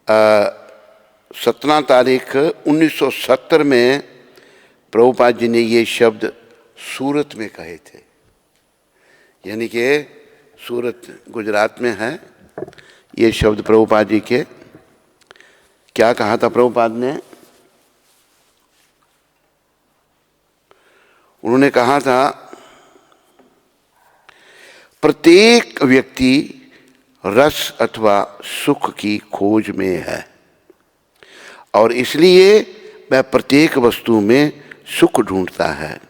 17 तारीख 1970 में प्रभुपाद जी ने ये शब्द सूरत में कहे थे, यानी कि सूरत गुजरात में है। ये शब्द प्रभुपाद जी के क्या कहा था प्रभुपाद ने? उन्होंने कहा था प्रत्येक व्यक्ति रस अथवा सुख की खोज में है और इसलिए वह प्रत्येक वस्तु में सुख ढूंढता है।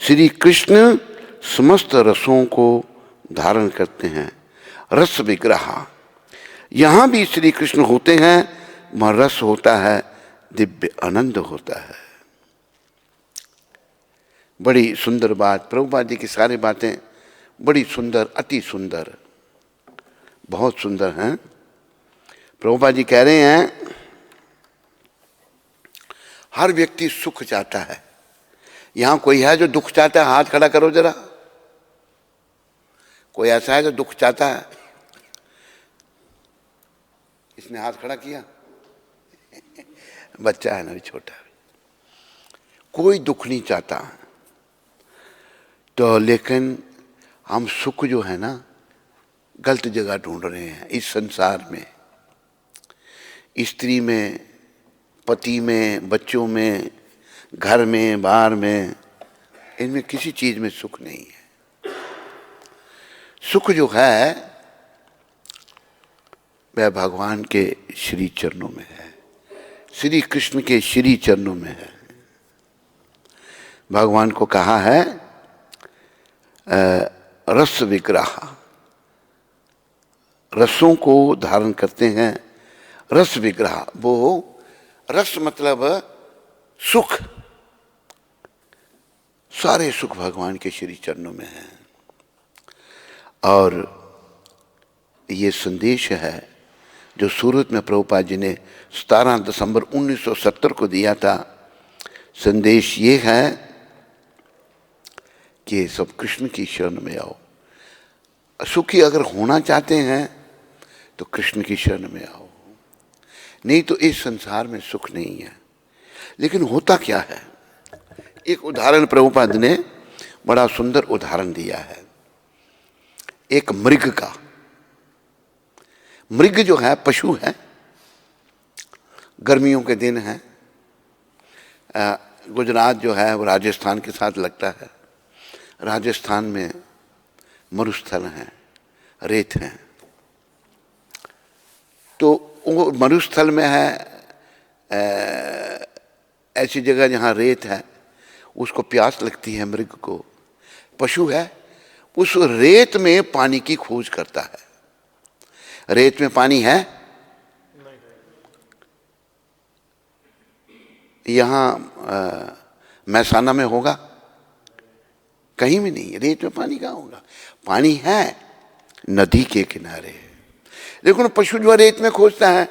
श्री कृष्ण समस्त रसों को धारण करते हैं। रस विग्रह, यहाँ भी श्री कृष्ण होते हैं, वहाँ रस होता है, दिव्य आनंद होता है। बड़ी सुंदर बात, प्रभुपाद जी की सारी बातें बड़ी सुंदर, अति सुंदर, बहुत सुंदर हैं। प्रभुपाद जी कह रहे हैं हर व्यक्ति सुख चाहता है। यहां कोई है जो दुख चाहता है? हाथ खड़ा करो जरा। कोई ऐसा है जो दुख चाहता है? इसने हाथ खड़ा किया। बच्चा है ना, भी छोटा। कोई दुख नहीं चाहता, तो लेकिन हम सुख जो है ना गलत जगह ढूंढ रहे हैं इस संसार में। स्त्री में, पति में, बच्चों में, घर में, बाहर में, इनमें किसी चीज में सुख नहीं है। सुख जो है वह भगवान के श्री चरणों में है, श्री कृष्ण के श्री चरणों में है। भगवान को कहा है रस विग्रह, रसों को धारण करते हैं। रस विग्रह, वो रस मतलब सुख, सारे सुख भगवान के श्री चरणों में है। और ये संदेश है जो सूरत में प्रभुपाद जी ने 17 दिसंबर 1970 को दिया था। संदेश ये है कि सब कृष्ण की शरण में आओ। सुखी अगर होना चाहते हैं तो कृष्ण की शरण में आओ, नहीं तो इस संसार में सुख नहीं है। लेकिन होता क्या है? एक उदाहरण प्रभुपाद ने बड़ा सुंदर उदाहरण दिया है, एक मृग का। मृग जो है पशु है, गर्मियों के दिन है, गुजरात जो है वो राजस्थान के साथ लगता है। राजस्थान में मरुस्थल हैं, रेत हैं, तो वो मरुस्थल में है, ऐसी जगह जहाँ रेत है, उसको प्यास लगती है मृग को। पशु है, उस रेत में पानी की खोज करता है। रेत में पानी है? यहाँ मैसाना में होगा? कहीं भी नहीं। रेत में पानी कहाँ होगा? पानी है नदी के किनारे। लेकिन पशु जो रेत में खोजता है,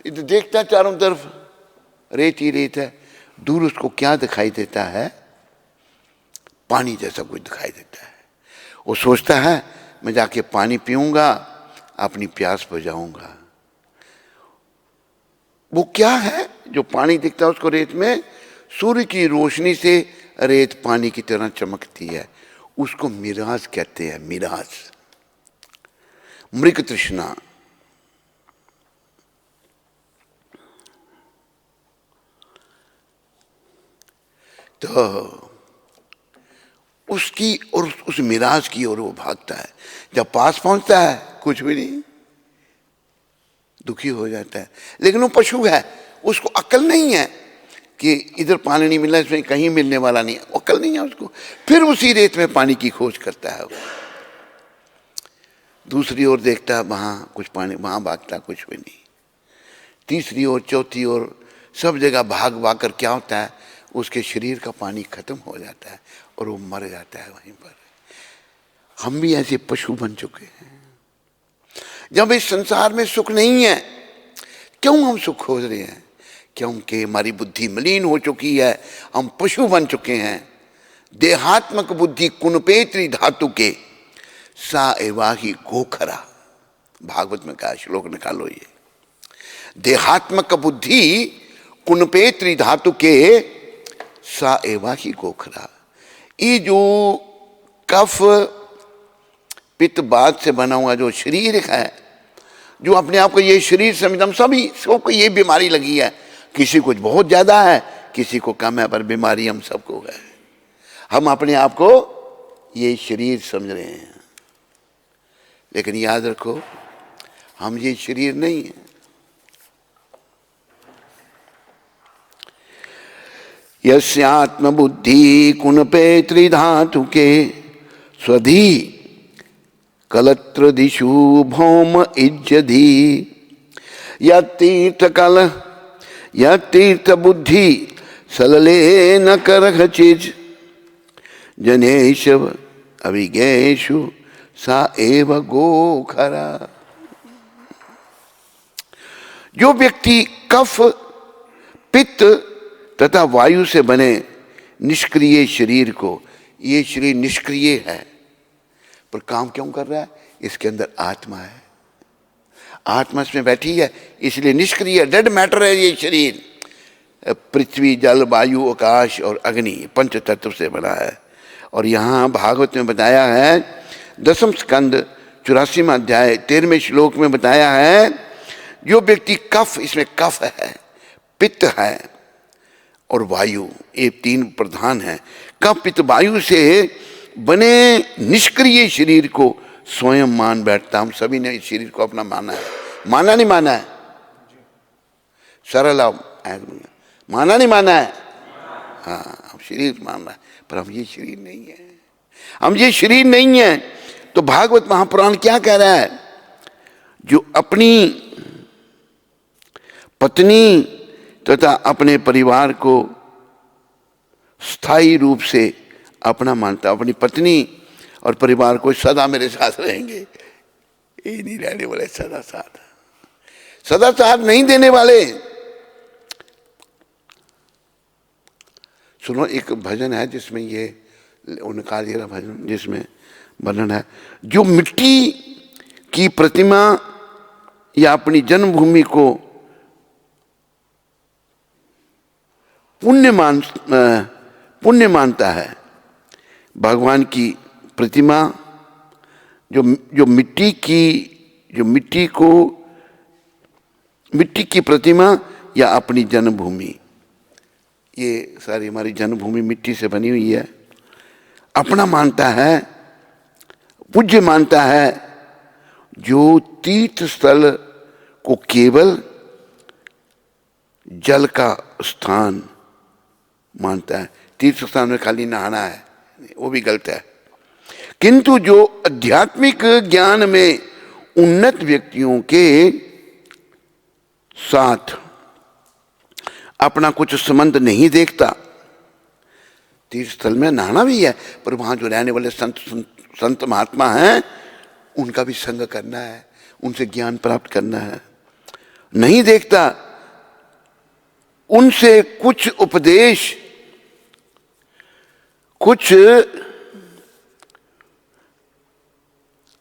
देखता है चारों तरफ रेत ही रेत है। दूर उसको क्या दिखाई देता है? पानी जैसा कुछ दिखाई देता है। वो सोचता है मैं जाके पानी पीऊंगा, अपनी प्यास बुझाऊंगा। वो क्या है जो पानी दिखता है उसको रेत में? सूर्य की रोशनी से रेत पानी की तरह चमकती है, उसको मिराज कहते हैं। मिराज, मृग तृष्णा। तो उसकी और उस मिराज की ओर वो भागता है। जब पास पहुंचता है कुछ भी नहीं, दुखी हो जाता है। लेकिन वो पशु है, उसको अक्ल नहीं है कि इधर पानी नहीं मिला, इसमें कहीं मिलने वाला नहीं है, अक्ल नहीं है उसको। फिर उसी रेत में पानी की खोज करता है। दूसरी ओर देखता है, वहां कुछ पानी, वहां भागता, कुछ भी नहीं। तीसरी ओर, चौथी ओर, सब जगह भाग भाग कर क्या होता है, उसके शरीर का पानी खत्म हो जाता है और वो मर जाता है वहीं पर। हम भी ऐसे पशु बन चुके हैं। जब इस संसार में सुख नहीं है, क्यों हम सुख खोज रहे हैं? क्योंकि हमारी बुद्धि मलिन हो चुकी है, हम पशु बन चुके हैं। देहात्मक बुद्धि कुनपेत्री धातु के सा एवाही गोखरा, भागवत में कहा, श्लोक निकालो ये। देहात्मक बुद्धि कुनपे त्रिधातु के सा एवा ही गोखरा। ये जो कफ पित्त बात से बना हुआ जो शरीर है, जो अपने आप को ये शरीर समझता, हम सभी सबको ये बीमारी लगी है। किसी को बहुत ज्यादा है, किसी को कम है, पर बीमारी हम सबको है। हम अपने आप को ये शरीर समझ रहे हैं, लेकिन याद रखो हम ये शरीर नहीं है। यस्यात्म बुद्धि कुनपे त्रिधातु के स्वधि कलत्र दिशु भौम इज्जधि। यतीर्थ बुद्धि सलले न करह चिज जनेश अभिगेशु सा एव गोखरा। जो व्यक्ति कफ पित्त तथा वायु से बने निष्क्रिय शरीर को, ये शरीर निष्क्रिय है पर काम क्यों कर रहा है? इसके अंदर आत्मा है, आत्मा इसमें बैठी है, इसलिए निष्क्रिय डेड मैटर है ये शरीर। पृथ्वी जल वायु आकाश और अग्नि पंच तत्व से बना है। और यहाँ भागवत में बताया है 10वें स्कंद 84वां अध्याय 13वें श्लोक में बताया है, जो व्यक्ति कफ, इसमें कफ है, पित्त है और वायु, ये तीन प्रधान है। कफ पित्त वायु से बने निष्क्रिय शरीर को स्वयं मान बैठता। हम सभी ने इस शरीर को अपना माना है, माना नहीं माना है? सरल माना नहीं माना है? हाँ, हम शरीर मान रहा है, पर हम ये शरीर नहीं है, हम ये शरीर नहीं है। तो भागवत महापुराण क्या कह रहा है? जो अपनी पत्नी तथा अपने परिवार को स्थायी रूप से अपना मानता, अपनी पत्नी और परिवार को सदा मेरे साथ रहेंगे, ये नहीं रहने वाले सदा साथ, सदा साथ नहीं देने वाले। सुनो, एक भजन है जिसमें ये उनका ये भजन जिसमें वर्णन है, जो मिट्टी की प्रतिमा या अपनी जन्मभूमि को पुण्य मानता है। भगवान की प्रतिमा, जो मिट्टी की प्रतिमा या अपनी जन्मभूमि, ये सारी हमारी जन्मभूमि मिट्टी से बनी हुई है, अपना मानता है, पूज्य मानता है। जो तीर्थ स्थल को केवल जल का स्थान मानता है, तीर्थ स्थान में खाली नहाना है, वो भी गलत है। किंतु जो आध्यात्मिक ज्ञान में उन्नत व्यक्तियों के साथ अपना कुछ संबंध नहीं देखता, तीर्थ स्थल में नहाना भी है, पर वहां जो रहने वाले संत महात्मा हैं उनका भी संग करना है, उनसे ज्ञान प्राप्त करना है, नहीं देखता। उनसे कुछ उपदेश, कुछ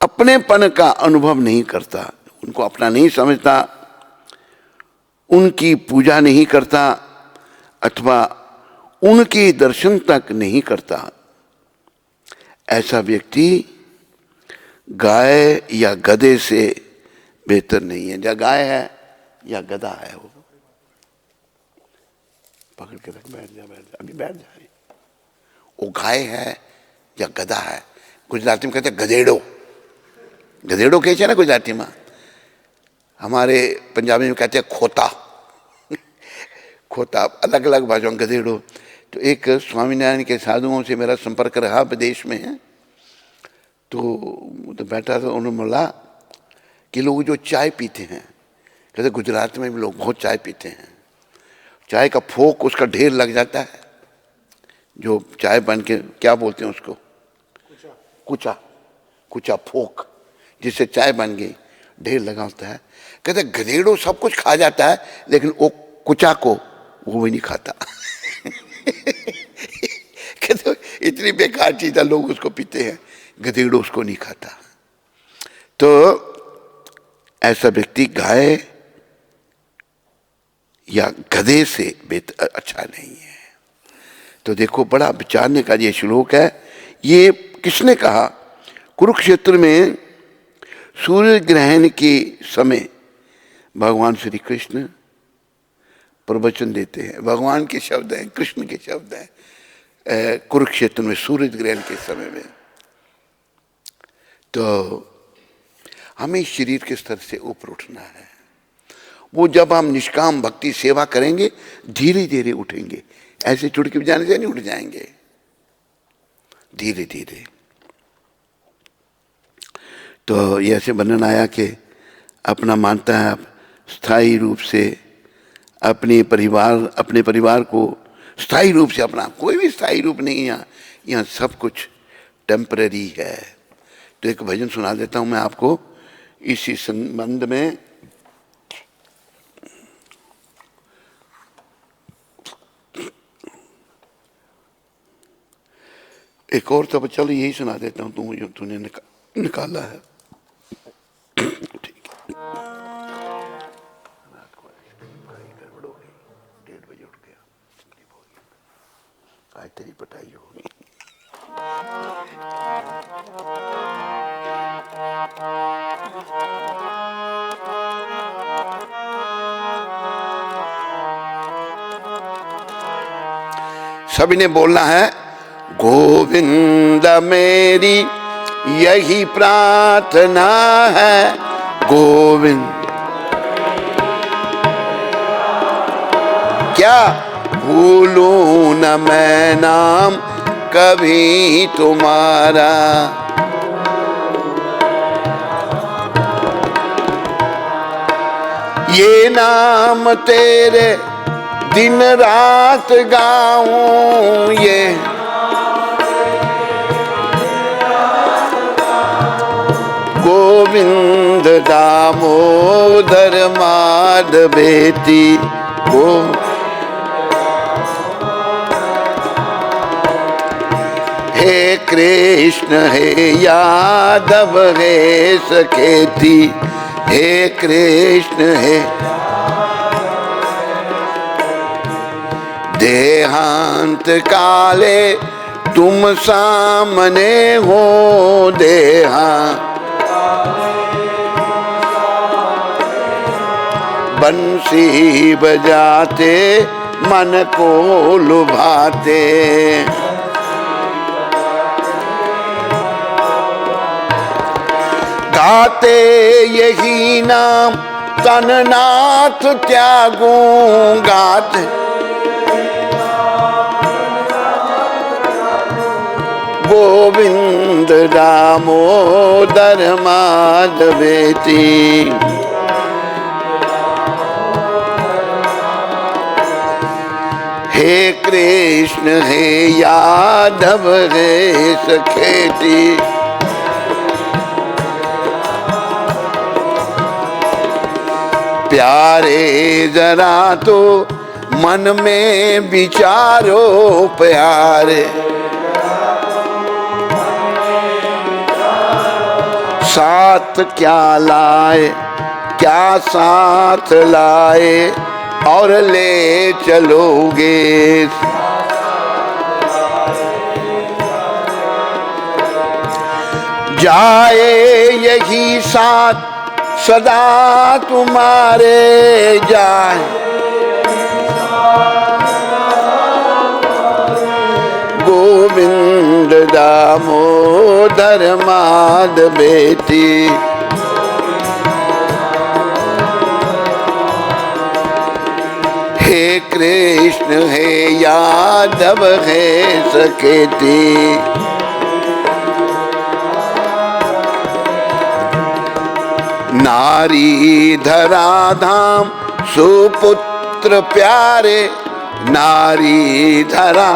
अपनेपन का अनुभव नहीं करता, उनको अपना नहीं समझता, उनकी पूजा नहीं करता अथवा उनके दर्शन तक नहीं करता। ऐसा व्यक्ति गाय या गधे से बेहतर नहीं है। या गाय है या गधा है, वो पकड़ के रख, बैठ जा अभी बैठ जा। वो गाय है या गधा है। गुजराती में कहते हैं गधेड़ो, गधेड़ो कहते हैं ना गुजराती में, हमारे पंजाबी में कहते हैं खोता, खोता अलग अलग भाषाओं में गधेड़ो। तो एक स्वामीनारायण के साधुओं से मेरा संपर्क रहा, विदेश में है, तो बैठा था, उन्होंने बोला कि लोग जो चाय पीते हैं, कहते गुजरात में भी लोग बहुत चाय पीते हैं, चाय का फोक उसका ढेर लग जाता है, जो चाय बन के क्या बोलते हैं उसको, कुचा, कुचा फोक, जिससे चाय बन गई, ढेर लगा होता है। कहते गधेड़ो सब कुछ खा जाता है, लेकिन वो कुचा को वो भी नहीं खाता। कहते इतनी बेकार चीज है, लोग उसको पीते हैं, गधेड़ो उसको नहीं खाता। तो ऐसा व्यक्ति गाय या गधे से अच्छा नहीं है। तो देखो बड़ा विचारने का ये श्लोक है। ये किसने कहा? कुरुक्षेत्र में सूर्य ग्रहण के समय भगवान श्री कृष्ण प्रवचन देते हैं। भगवान के शब्द हैं, कृष्ण के शब्द हैं, कुरुक्षेत्र में सूर्य ग्रहण के समय में। तो हमें शरीर के स्तर से ऊपर उठना है। वो जब हम निष्काम भक्ति सेवा करेंगे धीरे धीरे उठेंगे, ऐसे चुटकी बजाने से नहीं उठ जाएंगे, धीरे धीरे। तो ये ऐसे वर्णन आया कि अपना मानता है स्थायी रूप से अपने परिवार को स्थायी रूप से अपना, कोई भी स्थायी रूप नहीं है यहाँ सब कुछ टेम्पररी है। तो एक भजन सुना देता हूँ मैं आपको इसी संबंध में। एक और तो चलो यही सुना देता हूँ, तूने निकाला है। ठीक है। रात को गड़बड़ हो गई, 1:30 बजे उठ गया, तकलीफ हो गई, आज तेरी पिटाई होगी। सभी ने बोलना है, गोविंद मेरी यही प्रार्थना है, गोविंद। क्या भूलूं न मैं नाम कभी तुम्हारा, ये नाम तेरे दिन रात गाऊं, ये गोविंद दामोदर माधवेति गो। हे कृष्ण हे यादव हे सखेती, हे कृष्ण हे देहांत काले तुम सामने हो, देहांत बंसी बजाते मन को लुभाते, गाते यही नाम तननाथ त्यागूं, गाते गोविंद दामोदर माधवेति। हे कृष्ण हे यादव हे सखेती, प्यारे जरा तो मन में विचारो, प्यारे साथ क्या लाए, क्या साथ लाए और ले चलोगे, जाए यही साथ सदा तुम्हारे, जाए गोविंद दामोदर माधवेति। हे कृष्ण हे यादव हे सखेती, नारी धरा धाम सुपुत्र प्यारे, नारी धरा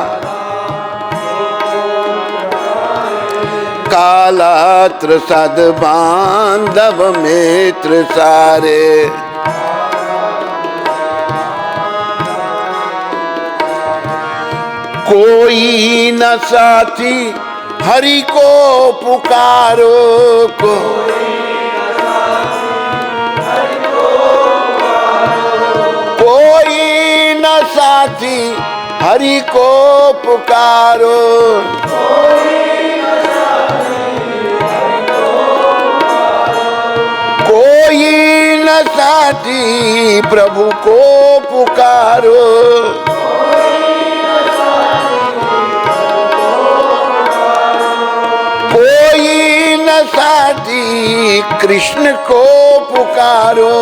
कालात्र सद बांधव मित्र सारे, कोई न साथी हरि को पुकारो, कोई साथी हरि को पुकारो। कोई न साथी प्रभु को पुकारो। कोई न साथी कृष्ण को पुकारो।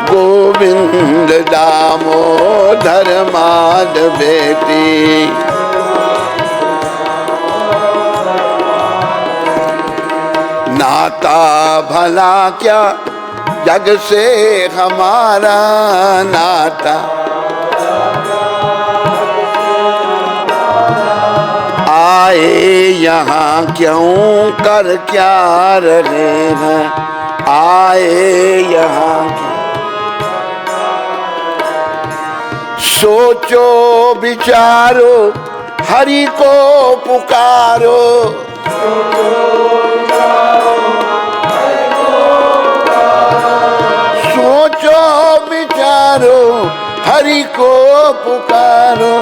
गोविंद दामोदर माधवेति नाता भला क्या जग से हमारा नाता। आए यहाँ क्यों कर क्या रहे हैं। आए यहाँ सोचो विचारो हरि को पुकारो। सोचो विचारो हरि को पुकारो।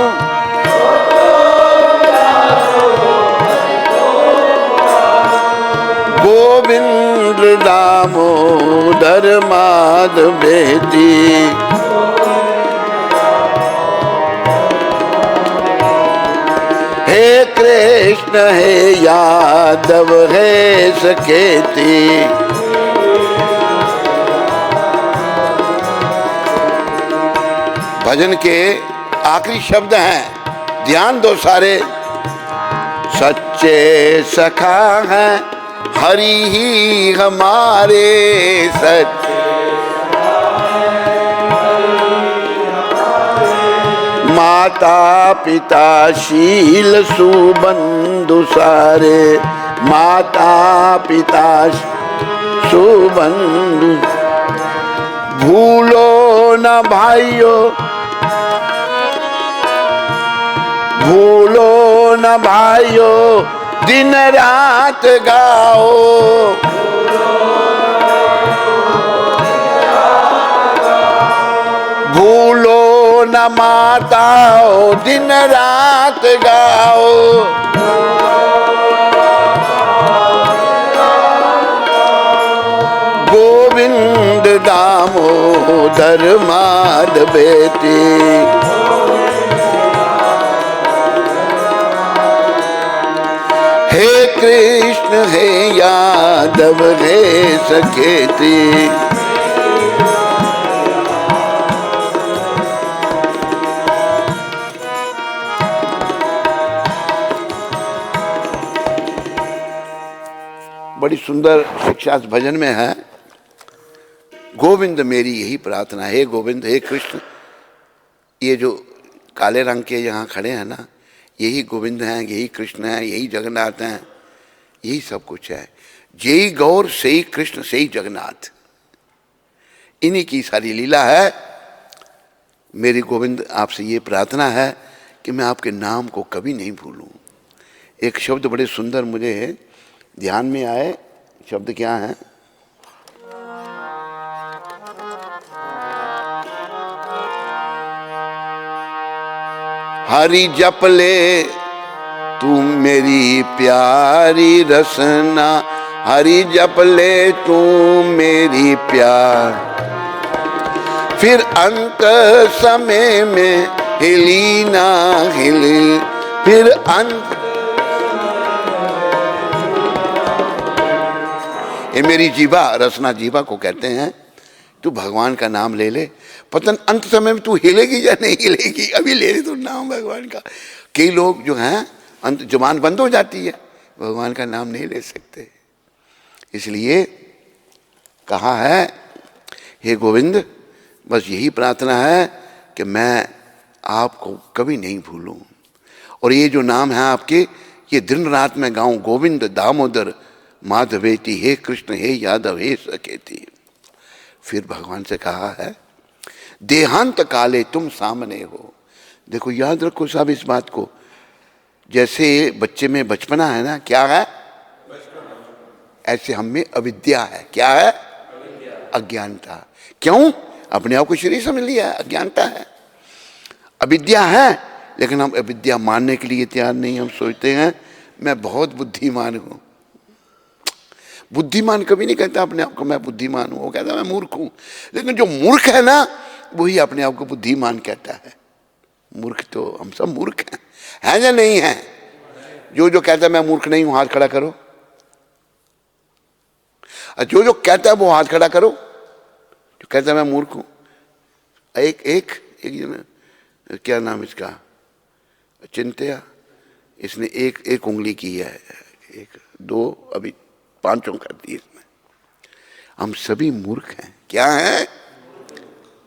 गोविंद दामोदर माधवेति हे कृष्ण हे यादव हे सकेती। भजन के आखिरी शब्द हैं, ध्यान दो सारे। सच्चे सखा हैं हरि ही हमारे। सच्चे माता पिता शील सुबंधु सारे। माता पिता सुबंधु भूलो न भाइयों। भूलो न भाइयों दिन रात गाओ। भूलो न माताओ दिन रात गाओ। गोविंद दामोदर माधवेति हे कृष्ण हे यादव हे सखेती। बड़ी सुंदर शिक्षा इस भजन में है। गोविंद मेरी यही प्रार्थना है। गोविंद हे कृष्ण, ये जो काले रंग के यहाँ खड़े हैं ना, यही गोविंद हैं, यही कृष्ण हैं, यही जगन्नाथ हैं, यही सब कुछ है। जेई गौर से ही कृष्ण से ही जगन्नाथ, इन्हीं की सारी लीला है। मेरी गोविंद आपसे ये प्रार्थना है कि मैं आपके नाम को कभी नहीं भूलूं। एक शब्द बड़े सुंदर मुझे ध्यान में आए। शब्द क्या है? हरि जप ले तू मेरी प्यारी रसना। हरि जप ले तू मेरी प्यार। फिर अंत समय में हिली ना हिली। फिर अंत ये मेरी जीवा, रसना जीवा को कहते हैं। तू भगवान का नाम ले ले, पता नहीं अंत समय में तू हिलेगी या नहीं हिलेगी। अभी ले ले तू नाम भगवान का। कई लोग जो हैं अंत जुबान बंद हो जाती है, भगवान का नाम नहीं ले सकते। इसलिए कहा है हे गोविंद, बस यही प्रार्थना है कि मैं आपको कभी नहीं भूलूं। और ये जो नाम है आपके, ये दिन रात में गाऊं। गोविंद दामोदर माधवेति हे कृष्ण हे यादव हे सखेती। फिर भगवान से कहा है देहांत काले तुम सामने हो। देखो याद रखो सब इस बात को। जैसे बच्चे में बचपना है ना, क्या है? ऐसे हम में अविद्या है। क्या है? अज्ञानता। क्यों? अपने आप को शरीर समझ लिया, अज्ञानता है। अविद्या है, लेकिन हम अविद्या मानने के लिए तैयार नहीं। हम सोचते हैं मैं बहुत बुद्धिमान हूं। बुद्धिमान कभी नहीं कहता अपने आप को मैं बुद्धिमान हूं, वो कहता मैं मूर्ख हूं। लेकिन जो मूर्ख है ना, वही अपने आप को बुद्धिमान कहता है। मूर्ख तो हम सब मूर्ख हैं या नहीं है? जो कहता है मैं मूर्ख नहीं हूं, हाथ खड़ा करो। जो कहता है वो हाथ खड़ा करो। जो कहता है मैं मूर्ख हूं, एक एक एक क्या नाम इसका, चिंत्या, इसने एक उंगली की है, एक दो अभी पांचों कर दी इसमें। हम सभी मूर्ख हैं। क्या है?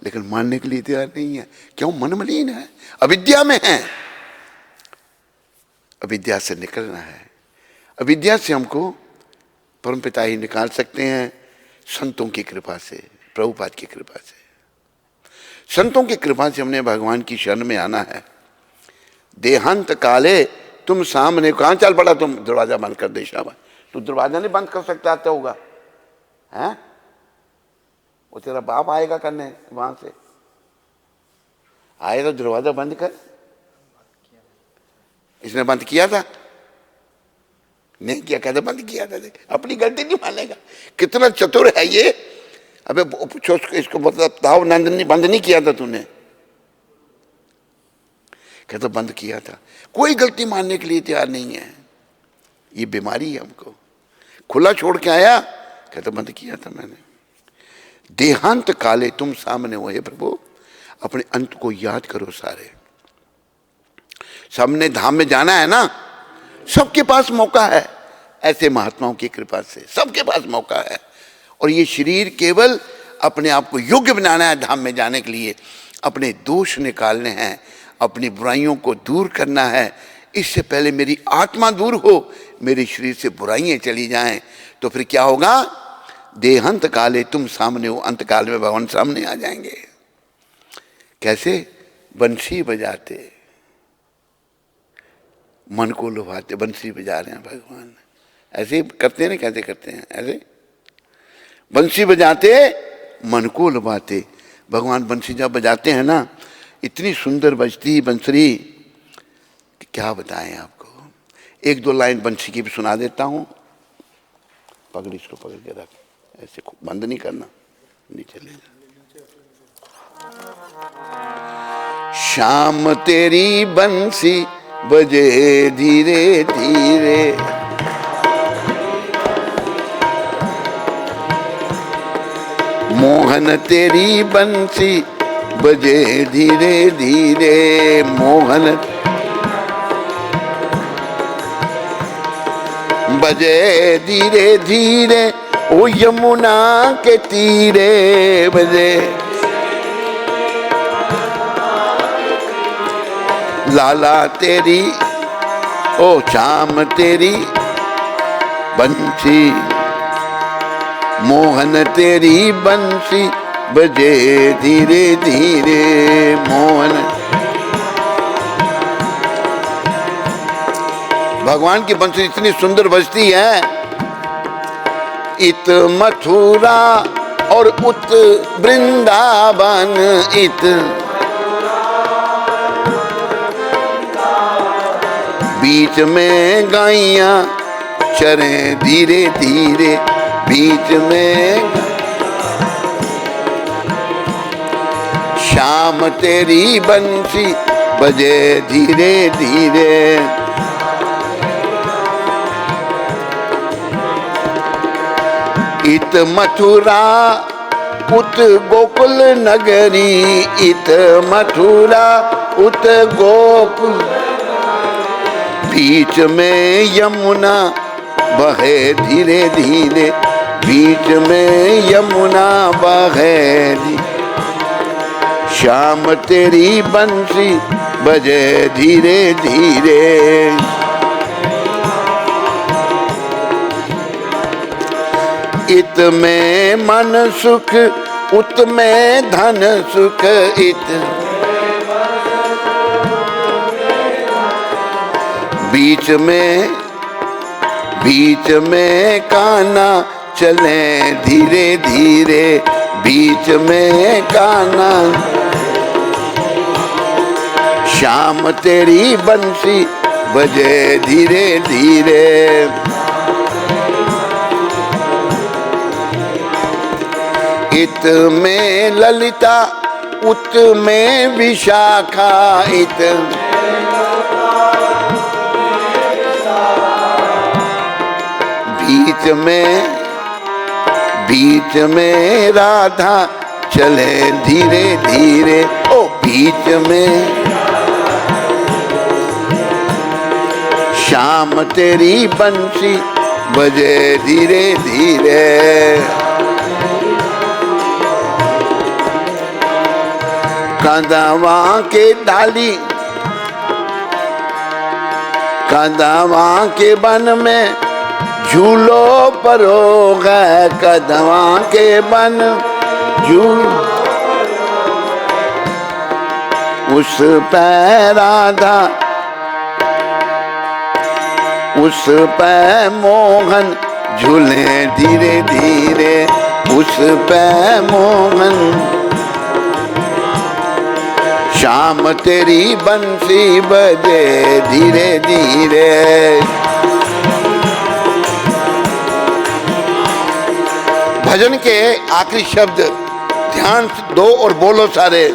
लेकिन मानने के लिए तैयार नहीं है। क्यों? मन मलिन है, अविद्या में है। अविद्या से निकलना है। अविद्या से हमको परमपिता ही निकाल सकते हैं, संतों की कृपा से, प्रभुपाद की कृपा से। संतों की कृपा से हमने भगवान की शरण में आना है। देहांत काले तुम सामने, कहां चल पड़ा तुम? दरवाजा बंद कर दे शाबाश। तू दरवाजा नहीं बंद कर सकता, आता होगा हैं? वो तेरा बाप आएगा करने, वहां से आए तो दरवाजा बंद कर। इसने बंद किया था? नहीं किया। कहते बंद किया था। अपनी गलती नहीं मानेगा। कितना चतुर है ये। अबे पूछो इसको, मतलब ताव नंद बंद नहीं किया था तूने? कहते बंद किया था। कोई गलती मानने के लिए तैयार नहीं है। ये बीमारी है हमको। खुला छोड़ के आया, कहते बंद किया था मैंने। देहांत काले तुम सामने हो। हे प्रभु, अपने अंत को याद करो। सारे सबने धाम में जाना है ना, सबके पास मौका है। ऐसे महात्माओं की कृपा से सबके पास मौका है। और ये शरीर केवल अपने आप को योग्य बनाना है धाम में जाने के लिए। अपने दोष निकालने हैं, अपनी बुराइयों को दूर करना है। इससे पहले मेरी आत्मा दूर हो, मेरे शरीर से बुराइयां चली जाएं, तो फिर क्या होगा? देहांत काले तुम सामने हो। अंत काल में भगवान सामने आ जाएंगे। कैसे? बंसी बजाते, मन को लुभाते। बंसी बजा रहे हैं भगवान, ऐसे ही करते हैं ना? कैसे करते हैं? ऐसे बंसी बजाते, मन को लुभाते। भगवान बंसी जब बजाते हैं ना, इतनी सुंदर बजती बंसरी, क्या बताएं आपको। एक दो लाइन बंसी की भी सुना देता हूं। पकड़, इसको पकड़ के रख, ऐसे बंद नहीं करना, नीचे ले जा। शाम तेरी बंसी बजे धीरे धीरे, मोहन तेरी बंसी बजे धीरे धीरे। मोहन बजे धीरे धीरे, ओ यमुना के तीरे बजे। लाला तेरी, ओ शाम तेरी बंसी, मोहन तेरी बंसी बजे धीरे धीरे। मोहन, भगवान की बंसी इतनी सुंदर बजती है। इत मथुरा और उत वृंदावन, इत बीच में गाइयां चरे धीरे धीरे, बीच में। शाम तेरी बंसी बजे धीरे धीरे। इत मथुरा उत गोकुल नगरी, इत मथुरा उत गोकुल, बीच में यमुना बहे धीरे धीरे, बीच में यमुना बहे। शाम तेरी बंसी बजे धीरे धीरे। इत में मन सुख, उत में धन सुख, इत बीच में कान्हा चले धीरे धीरे, बीच में कान्हा, श्याम तेरी बंसी बजे धीरे धीरे। इत में ललिता उत में विशाखा, इत बीच में राधा चले धीरे धीरे। ओ बीच में श्याम तेरी बंसी बजे धीरे धीरे। कदवा के डाली, कदवा के बन में झूलो परो है, कदवा के बन झूल, उस पे राधा, उस पे मोहन झूले धीरे धीरे, उस पे मोहन। श्याम तेरी बंसी बजे धीरे धीरे। भजन के आखिरी शब्द ध्यान से दो और बोलो सारे।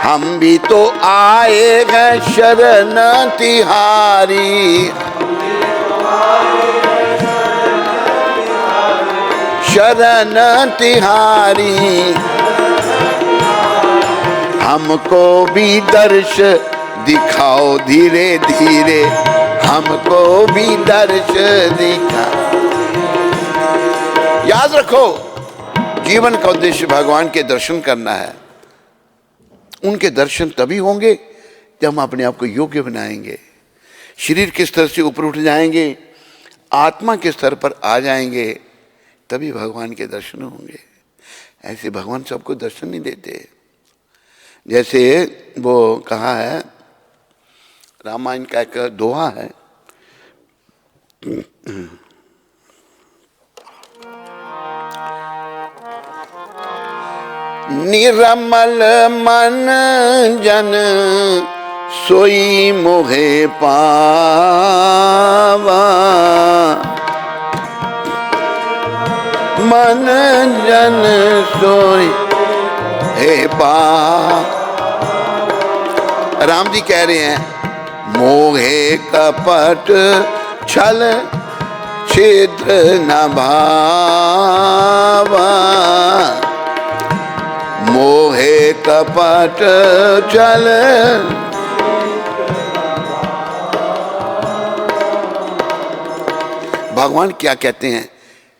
हम भी तो आए हैं शरण तिहारी, शरण तिहारी। हमको भी दर्श दिखाओ धीरे धीरे, हमको भी दर्श दिखाओ। याद रखो, जीवन का उद्देश्य भगवान के दर्शन करना है। उनके दर्शन तभी होंगे जब हम अपने आप को योग्य बनाएंगे, शरीर के स्तर से ऊपर उठ जाएंगे, आत्मा के स्तर पर आ जाएंगे, तभी भगवान के दर्शन होंगे। ऐसे भगवान सबको दर्शन नहीं देते। जैसे वो कहा है, रामायण का एक दोहा है, निरमल मन जन सोई मोहे पावा, मन जन सोई हे पा। राम जी कह रहे हैं, मोहे कपट छल छिद्र न भावा, मोहे कपट छल। भगवान क्या कहते हैं?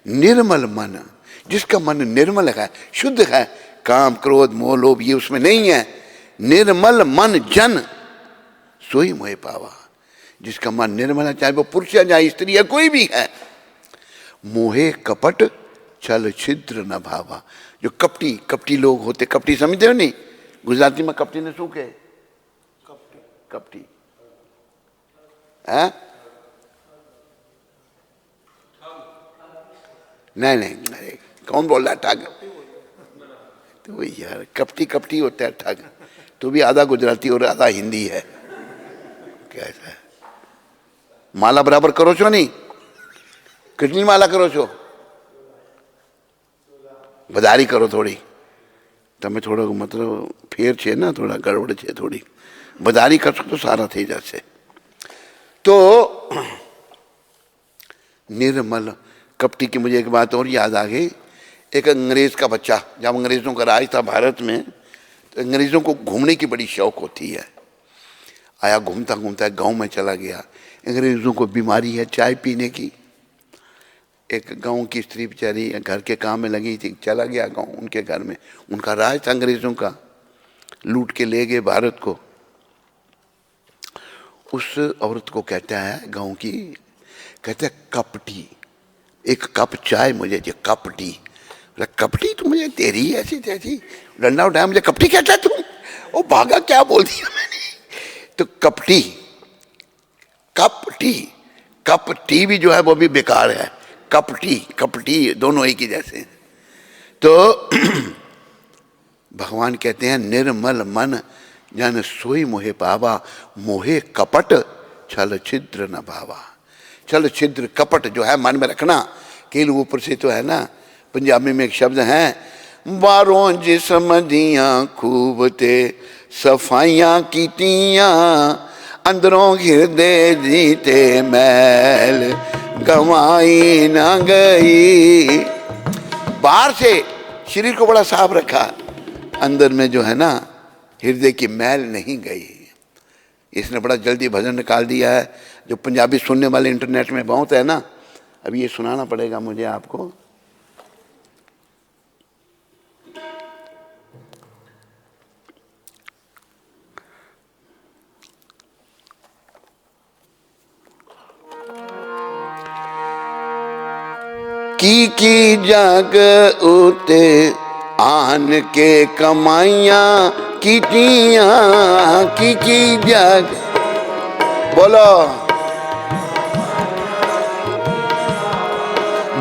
निर्मल मन, जिसका मन निर्मल है, शुद्ध है, काम क्रोध मोह लोभ ये उसमें नहीं है। निर्मल मन जन सोई मोहे पावा, जिसका मन निर्मल है, चाहे वो पुरुष है चाहे स्त्री है, कोई भी है। मोहे कपट छल छिद्र न भावा, जो कपटी कपटी लोग होते, कपटी समझते हो नहीं? गुजराती में कपटी ने शू के कपटी है? नहीं नहीं, अरे कौन बोल रहा है ठग? तो वही यार, कपटी कपटी होता है ठग। तो भी आधा गुजराती और आधा हिंदी है, कैसा है? माला बराबर करो छो नहीं? कितनी माला करो छो? વધારી કરો થોડી, તમે થોડો મતલબ ફેર છે ને, થોડા ગડબડ છે થોડી, વધારી કરશો તો સારા થઈ જશે। तो निर्मल कपटी की मुझे एक बात और याद आ गई। एक अंग्रेज का बच्चा, जब अंग्रेजों का राज था भारत में, तो अंग्रेजों को घूमने की बड़ी शौक होती है। आया घूमता घूमता गांव में चला गया, अंग्रेजों को बीमारी है चाय पीने की। एक गांव की स्त्री बेचारी घर के काम में लगी थी, चला गया गांव उनके घर में, उनका राज था अंग्रेजों का, लूट के ले गए भारत को। उस औरत को कहता है गांव की, कहता है कपटी, एक कप चाय मुझे दे। कपटी, कपटी तो मुझे तेरी ऐसी तैसी, डंडा उठाया, मुझे कपटी कहता तुम? वो भागा, क्या बोल दिया मैंने? तो कपटी, कपटी, कपटी भी जो है वो भी बेकार है, कपटी कपटी दोनों एक ही जैसे हैं। तो भगवान कहते हैं निर्मल मन जन सोई मोहे पावा, मोहे कपट छल छिद्र न भावा। छल छिद्र कपट जो है मन में रखना, केवल ऊपर से तो है ना। पंजाबी में एक शब्द है, बारों जिस्म दियां खूब ते सफाइयां कीतियां, अंदरों हृदय जीते मैल गवाई ना गई। बाहर से शरीर को बड़ा साफ रखा, अंदर में जो है ना हृदय की मैल नहीं गई। इसने बड़ा जल्दी भजन निकाल दिया है, जो पंजाबी सुनने वाले इंटरनेट में बहुत है ना। अब ये सुनाना पड़ेगा मुझे आपको। की जग उते आन के कमाइयां कीतियां, की जग बोलो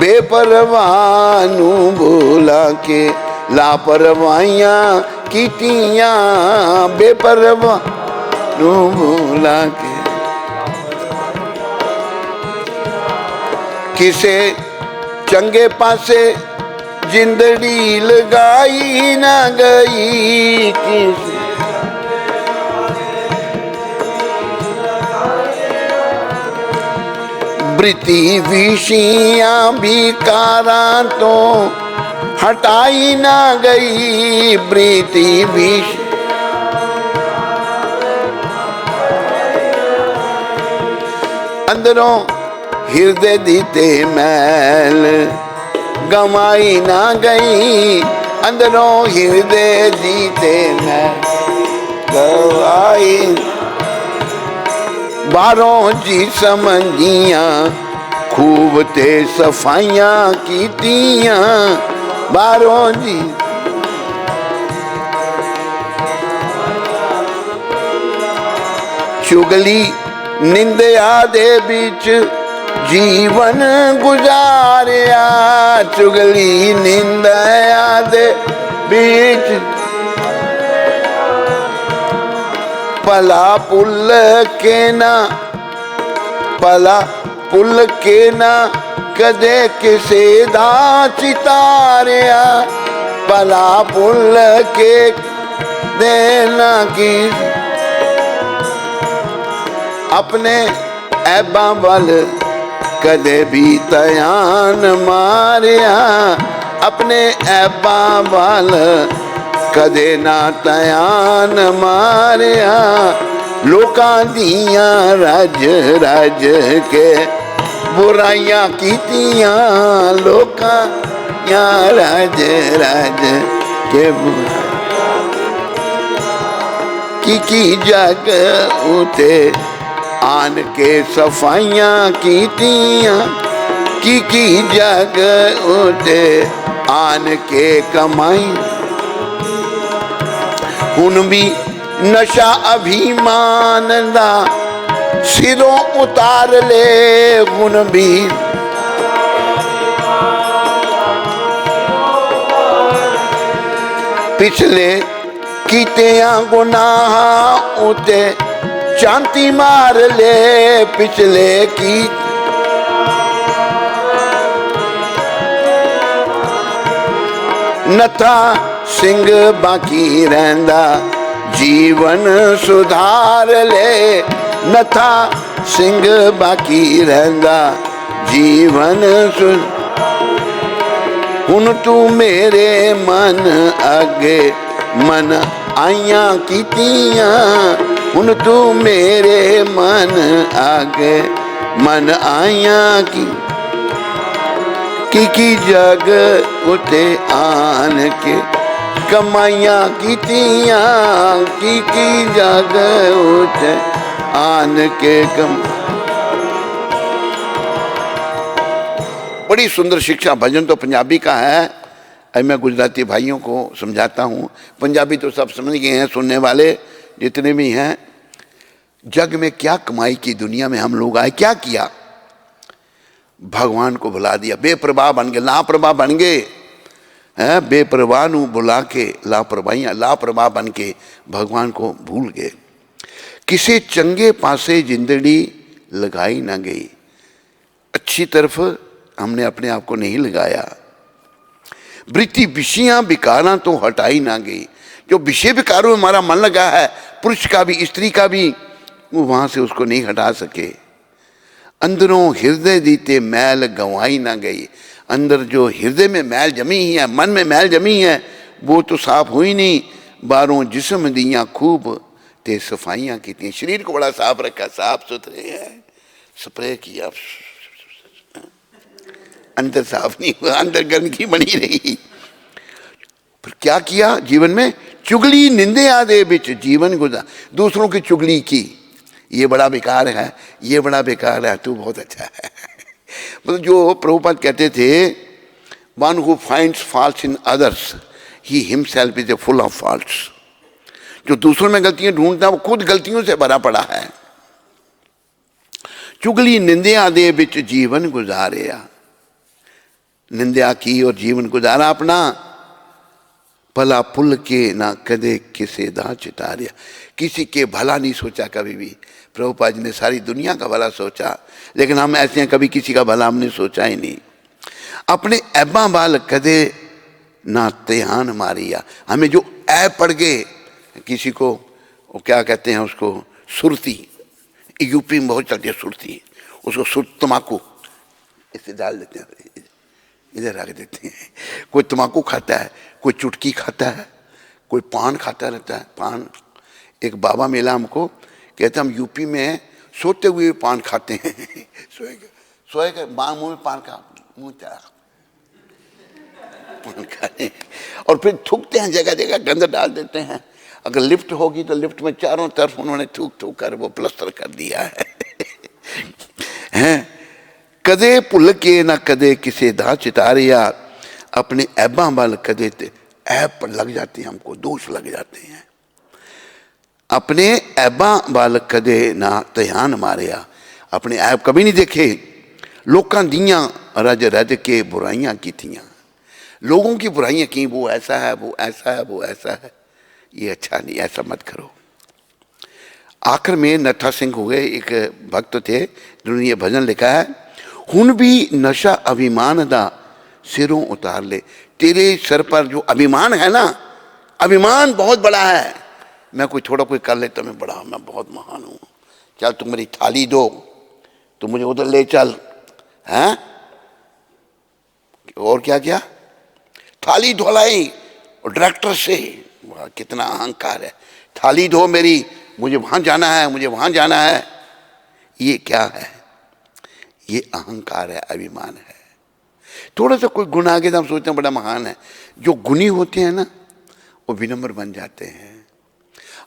बेपरवाह नू बोला के लापरवाहियां कीतियां, बेपरवाह नू बोला के किसे चंगे पासे जिंदड़ी लगाई ना गई। किसे वृत्ति विषियां भी कारा तो हटाई ना गई। वृत्ति विष अंदरों हृदय दीते मैल गमाई ना गई। अंदरों हृदय दीते मैल गवाई। बारों जी समझियां खूब ते सफाइयां कीतियां। बारों जी चुगली निंदया दे बीच जीवन गुजारिया। चुगली निंदया दे बीच पला पुल के ना, पला पुल के ना कदे किसे दा चितारिया। पला पुल के देना की अपने ऐबा बल कदे भी तयान मारिया। अपने ऐबा बल कदे ना तयान मारिया। लोकां दियां रज रज के बुराइयां कीतियां। लोकां दियां रज रज के की जग उते आन के सफाइयां कीतियां। की जग उते आन के कमाई। हुन भी नशा अभिमान दा सिरों उतार ले। हुन भी पिछले कीतियां गुनाह उते चांती मार ले। पिछले की नथा सिंह बाकी रहंदा जीवन सुधार ले। नथा सिंह बाकी रहंदा जीवन हुन तू मेरे मन अगे मन आइयां कीतियां। हुन तू मेरे मन आगे मन आइयां की जग उते आन के कमाइयां कीतियां। की जग उते आन के बड़ी सुंदर शिक्षा। भजन तो पंजाबी का है, अब मैं गुजराती भाइयों को समझाता हूँ। पंजाबी तो सब समझ गए हैं सुनने वाले जितने भी हैं। जग में क्या कमाई की, दुनिया में हम लोग आए क्या किया? भगवान को भुला दिया, बेप्रवाह बन गए, लापरवाह बन गए। है बेपरवाह नू बुला के लापरवाहियां लापरवाह बन के भगवान को भूल गए। किसी चंगे पासे जिंदड़ी लगाई ना गई, अच्छी तरफ हमने अपने आप को नहीं लगाया। वृत्ति विषयां विकारा तो हटाई ना गई, जो विषय विकारों में हमारा मन लगा है, पुरुष का भी स्त्री का भी, वो वहां से उसको नहीं हटा सके। अंदरों हृदय दीते मैल गंवाई ना गई, अंदर जो हृदय में मैल जमी ही है, मन में मैल जमी है, वो तो साफ हुई नहीं। बारों जिस्म दियां खूब ते सफाइयां की, शरीर को बड़ा साफ रखा, साफ सुथरे है, स्प्रे किया, अंदर साफ नहीं हुआ, अंदर गंदगी बनी रही। फिर क्या किया जीवन में? चुगली निंदे आदे बिच जीवन गुजार, दूसरों की चुगली की, ये बड़ा बेकार है, ये बड़ा बेकार है, तू बहुत अच्छा है। मतलब जो प्रभुपाद कहते थे, one who finds faults in others he himself is full of faults. जो दूसरों में गलतियां ढूंढता है वो खुद गलतियों से भरा पड़ा है। चुगली निंदिया दे बिच जीवन गुजारिया, निंदा की और जीवन गुजारा अपना। भला पुल के ना कदे किसे दा चितारिया, किसी के भला नहीं सोचा कभी भी। प्रभुपाद जी ने सारी दुनिया का भला सोचा, लेकिन हम ऐसे हैं कभी किसी का भला हमने सोचा ही नहीं। अपने ऐबा बाल कदे ना त्यान मारिया, हमें जो ऐब पड़ गए, किसी को वो क्या कहते हैं उसको, सुरती, यूपी में बहुत चलती है सुरती, उसको सुर तम्बाकू इसे डाल देते हैं, इधर रख देते हैं। कोई तम्बाकू खाता है, कोई चुटकी खाता है, कोई पान खाता रहता है, पान। एक बाबा मिला हमको, कहते हम यूपी में सोते हुए पान खाते हैं। सोए के मुंह में पान का मुंह चढ़ा पान खाने, और फिर थूकते हैं, जगह जगह गंद डाल देते हैं। अगर लिफ्ट होगी तो लिफ्ट में चारों तरफ उन्होंने थूक थूक कर वो प्लस्तर कर दिया है। हैं कदे भुल के ना कदे किसे दा चितारिया, अपने ऐबा वाल कदे ऐब पर लग जाते हैं, हमको दोष लग जाते हैं। अपने ऐबा वाल कदे ना त्यान मारिया, अपने ऐब कभी नहीं देखे। लोकां दियां रज रज के बुराइयां की थियां, लोगों की बुराइयां की, वो ऐसा है, वो ऐसा है, वो ऐसा है, ये अच्छा नहीं, ऐसा मत करो। आखिर में नत्था सिंह हुए, एक भक्त थे जिन्होंने ये भजन लिखा है, हुन भी नशा अभिमान दा सिरों उतार ले। तेरे सर पर जो अभिमान है ना, अभिमान बहुत बड़ा है, मैं कोई थोड़ा कोई कर लेता, मैं बड़ा, मैं बहुत महान हूँ, चल तुम मेरी थाली दो, तुम मुझे उधर ले चल, हैं? और क्या क्या, थाली धुलाई और डायरेक्टर से, वाह कितना अहंकार है, थाली धो मेरी, मुझे वहां जाना है, मुझे वहां जाना है। ये क्या है? ये अहंकार है, अभिमान है। थोड़ा सा कोई गुण आ गया तो हम सोचते हैं बड़ा महान है। जो गुणी होते हैं ना, वो विनम्र बन जाते हैं।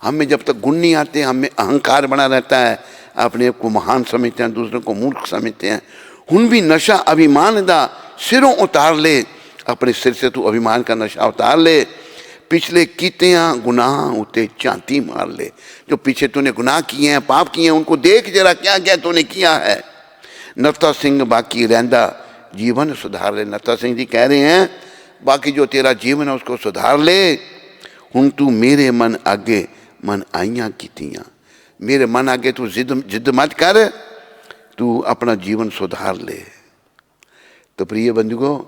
हमें जब तक गुण नहीं आते, हमें अहंकार बना रहता है, अपने को महान समझते हैं, दूसरों को मूर्ख समझते हैं। हुन भी नशा अभिमान दा सिरों उतार ले, अपने सिर से तू अभिमान का नशा उतार ले। पिछले कीतियां गुनाह उते चांती मार ले, जो पीछे तूने गुनाह किए हैं, पाप किए हैं, उनको देख जरा क्या क्या तूने किया है। नत्था सिंह बाकी रहंदा जीवन सुधार ले, नत्था सिंह जी कह रहे हैं बाकी जो तेरा जीवन है उसको सुधार ले। हुन तू मेरे मन आगे मन आइयां कीतियां, मेरे मन आगे तू जिद मत कर, तू अपना जीवन सुधार ले। तो प्रिय बंधुओं,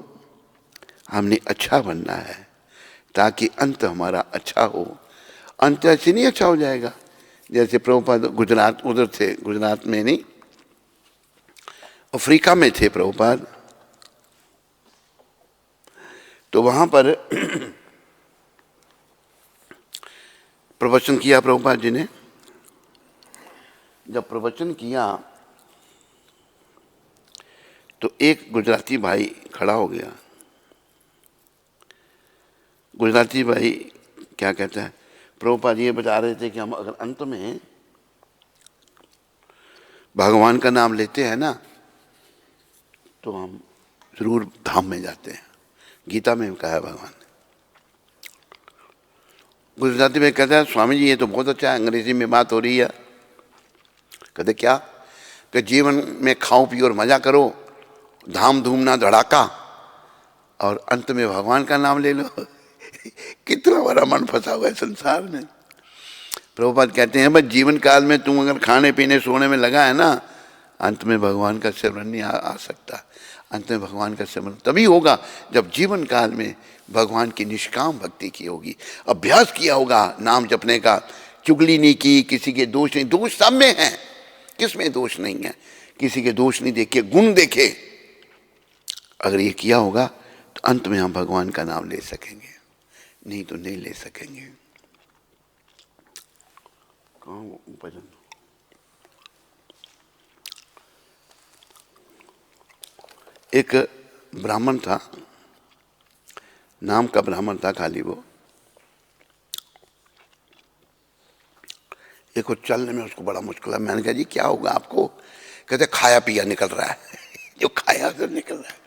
हमने अच्छा बनना है ताकि अंत हमारा अच्छा हो। अंत ऐसे नहीं अच्छा हो जाएगा जैसे प्रभुपाद गुजरात, उधर थे, गुजरात में नहीं, अफ्रीका में थे प्रभुपाद, तो वहां पर प्रवचन किया प्रभुपाद जी ने। जब प्रवचन किया तो एक गुजराती भाई खड़ा हो गया। गुजराती भाई क्या कहता है, प्रभुपाद ये बता रहे थे कि हम अगर अंत में भगवान का नाम लेते हैं ना, तो हम जरूर धाम में जाते हैं। गीता में कहा है भगवान ने। गुजराती में कहता है, स्वामी जी ये तो बहुत अच्छा है, अंग्रेजी में बात हो रही है। कहते क्या? कि जीवन में खाओ पियो और मजा करो, धाम धूम ना धड़ाका, और अंत में भगवान का नाम ले लो। कितना बड़ा मन फंसा हुआ है संसार में। प्रभुपाद कहते हैं बस जीवन काल में तुम अगर खाने पीने सोने में लगा है ना, अंत में भगवान का सिमरन नहीं आ सकता। अंत में भगवान का सिमरन तभी होगा जब जीवन काल में भगवान की निष्काम भक्ति की होगी, अभ्यास किया होगा नाम जपने का, चुगली नहीं की, किसी के दोष नहीं, दोष सब में है, किसमें दोष नहीं है, किसी के दोष नहीं देखे, गुण देखे। अगर ये किया होगा तो अंत में हम भगवान का नाम ले सकेंगे, नहीं तो नहीं ले सकेंगे। भजन एक ब्राह्मण था, नाम का ब्राह्मण था खाली वो, एक चलने में उसको बड़ा मुश्किल है। मैंने कहा जी क्या होगा आपको? कहते खाया पिया निकल रहा है। जो खाया तो निकल रहा है,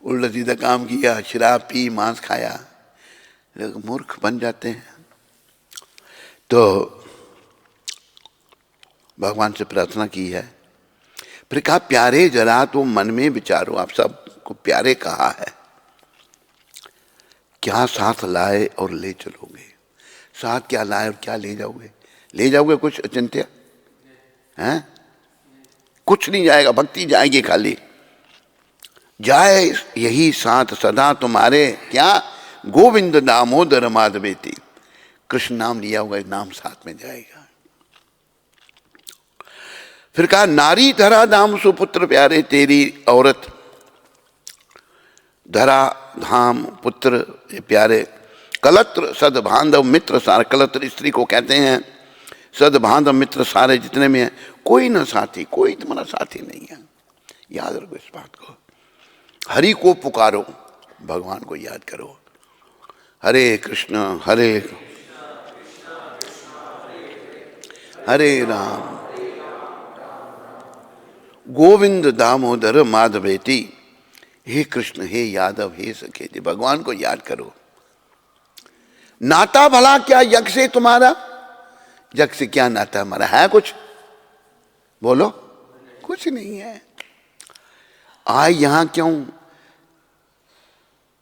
उल्टा सीधा काम किया, शराब पी, मांस खाया, लोग मूर्ख बन जाते हैं। तो भगवान से प्रार्थना की है, फिर कहा प्यारे जरा तो मन में विचारो, आप सबको प्यारे कहा है, क्या साथ लाए और ले चलोगे? साथ क्या लाए और क्या ले जाओगे? ले जाओगे कुछ अचिंत्य हैं? कुछ नहीं जाएगा, भक्ति जाएगी खाली। जाए यही साथ सदा तुम्हारे, क्या? गोविंद दामोदर माधवेति, कृष्ण नाम लिया होगा, नाम साथ में जाएगा। फिर कहा नारी धरा दाम सुपुत्र प्यारे, तेरी औरत धरा धाम पुत्र प्यारे, कलत्र सद बांधव मित्र सारे, कलत्र स्त्री को कहते हैं, सद बांधव मित्र सारे जितने में है, कोई ना साथी, कोई तुम्हारा साथी नहीं है। याद रखो इस बात को। हरि को पुकारो, भगवान को याद करो, हरे कृष्ण हरे हरे राम गोविंद दामोदर माधवेति, हे कृष्ण हे यादव हे सखेति, भगवान को याद करो। नाता भला क्या यज्ञ से तुम्हारा? यज्ञ से क्या नाता हमारा है? कुछ बोलो, कुछ नहीं है। आए यहां क्यों,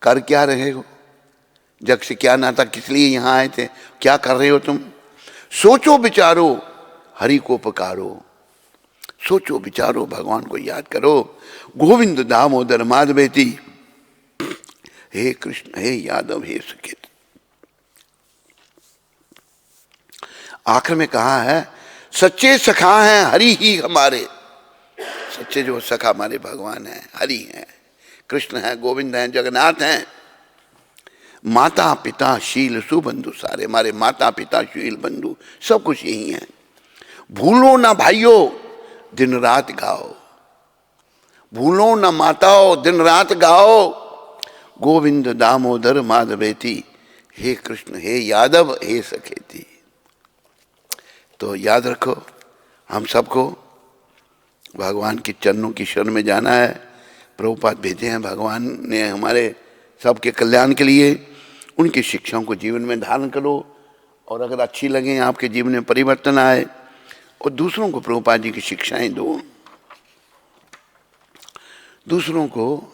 कर क्या रहे हो? यज्ञ से क्या नाता, किस लिए यहां आए थे, क्या कर रहे हो तुम? सोचो विचारो, हरि को पुकारो, सोचो विचारो, भगवान को याद करो। गोविंद दामोदर माधवेति, हे कृष्ण हे यादव हे सखेति। आखिर में कहा है सच्चे सखा हैं हरि ही हमारे, सच्चे जो सखा हमारे भगवान हैं, हरि हैं, कृष्ण हैं, गोविंद हैं, जगन्नाथ हैं। माता पिता शील सुबंधु सारे, हमारे माता पिता शील बंधु सब कुछ यही है। भूलो ना भाइयों दिन रात गाओ, भूलो ना माताओ दिन रात गाओ, गोविंद दामोदर माधवेति, हे कृष्ण हे यादव हे सखेति। तो याद रखो, हम सबको भगवान के चरणों की शरण में जाना है। प्रभुपाद भेजे हैं भगवान ने हमारे सबके कल्याण के लिए। उनकी शिक्षाओं को जीवन में धारण करो, और अगर अच्छी लगे, आपके जीवन में परिवर्तन आए, और दूसरों को प्रभुपाद जी की शिक्षाएं दो, दूसरों को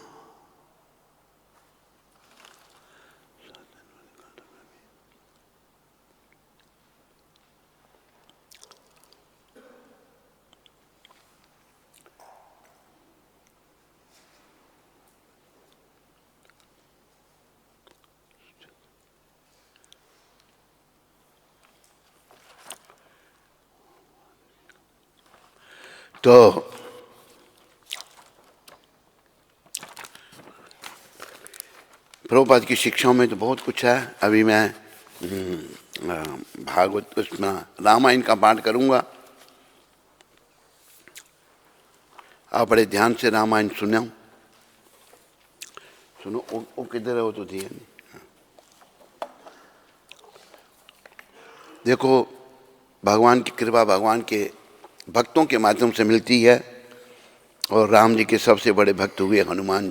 तो प्रभुपाद की शिक्षाओं में तो बहुत कुछ है। अभी मैं भागवत उसमें रामायण का पाठ करूंगा। आप बड़े ध्यान से रामायण सुनो, सुनो। वो किधर है? वो तो दिया नहीं। देखो, भगवान की कृपा भगवान के भक्तों के माध्यम से मिलती है, और राम जी के सबसे बड़े भक्त हुए हनुमान जी।